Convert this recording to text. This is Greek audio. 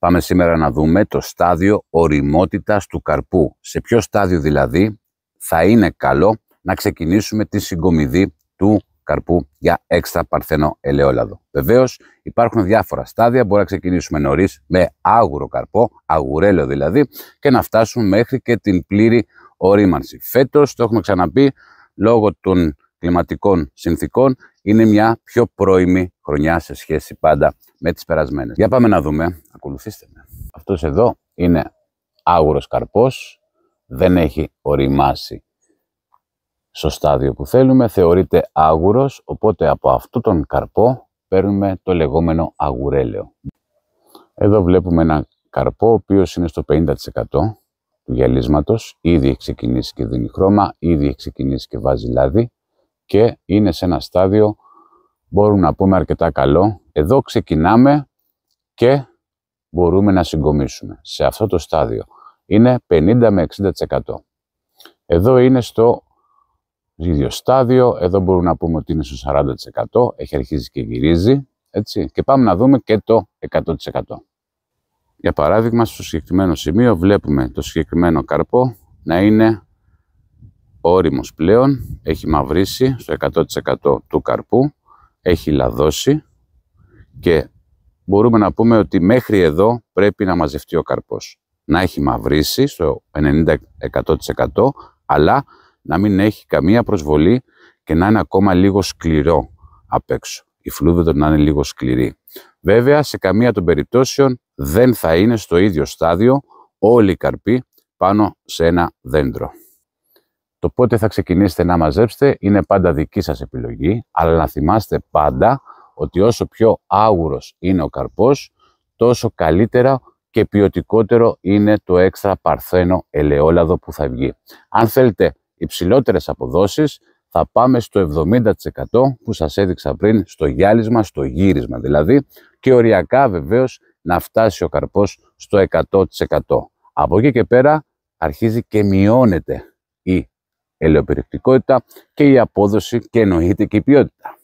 Πάμε σήμερα να δούμε το στάδιο ωριμότητας του καρπού. Σε ποιο στάδιο δηλαδή θα είναι καλό να ξεκινήσουμε τη συγκομιδή του καρπού για έξτρα παρθένο ελαιόλαδο. Βεβαίως υπάρχουν διάφορα στάδια, μπορεί να ξεκινήσουμε νωρίς με άγουρο καρπό, αγουρέλαιο δηλαδή, και να φτάσουμε μέχρι και την πλήρη ορίμανση. Φέτος, το έχουμε ξαναπεί, λόγω των κλιματικών συνθήκων είναι μια πιο πρώιμη χρονιά σε σχέση πάντα με τις περασμένες. Για πάμε να δούμε, ακολουθήστε με. Αυτός εδώ είναι άγουρος καρπός, δεν έχει οριμάσει στο στάδιο που θέλουμε, θεωρείται άγουρος, οπότε από αυτό τον καρπό παίρνουμε το λεγόμενο αγουρέλαιο. Εδώ βλέπουμε ένα καρπό ο οποίος είναι στο 50% του γυαλίσματος, ήδη έχει ξεκινήσει και δίνει χρώμα, ήδη έχει ξεκινήσει και βάζει λάδι και είναι σε ένα στάδιο, μπορούμε να πούμε, αρκετά καλό. Εδώ ξεκινάμε και μπορούμε να συγκομίσουμε. Σε αυτό το στάδιο είναι 50 με 60%. Εδώ είναι στο ίδιο στάδιο, εδώ μπορούμε να πούμε ότι είναι στο 40%, έχει αρχίσει και γυρίζει, έτσι, και πάμε να δούμε και το 100%. Για παράδειγμα, στο συγκεκριμένο σημείο βλέπουμε το συγκεκριμένο καρπό να είναι ώριμος πλέον, έχει μαυρίσει στο 100% του καρπού, έχει λαδώσει και μπορούμε να πούμε ότι μέχρι εδώ πρέπει να μαζευτεί ο καρπός. Να έχει μαυρίσει στο 90% αλλά να μην έχει καμία προσβολή και να είναι ακόμα λίγο σκληρό απ' έξω. Η φλούδα να είναι λίγο σκληρή. Βέβαια, σε καμία των περιπτώσεων δεν θα είναι στο ίδιο στάδιο όλοι οι καρποί πάνω σε ένα δέντρο. Το πότε θα ξεκινήσετε να μαζέψετε είναι πάντα δική σας επιλογή, αλλά να θυμάστε πάντα ότι όσο πιο άγουρος είναι ο καρπός, τόσο καλύτερα και ποιοτικότερο είναι το έξτρα παρθένο ελαιόλαδο που θα βγει. Αν θέλετε υψηλότερες αποδόσεις, θα πάμε στο 70% που σας έδειξα πριν, στο γυάλισμα, στο γύρισμα δηλαδή, και οριακά βεβαίως να φτάσει ο καρπός στο 100%. Από εκεί και πέρα αρχίζει και μειώνεται η ελαιοπεριεκτικότητα και η απόδοση και εννοείται και η ποιότητα.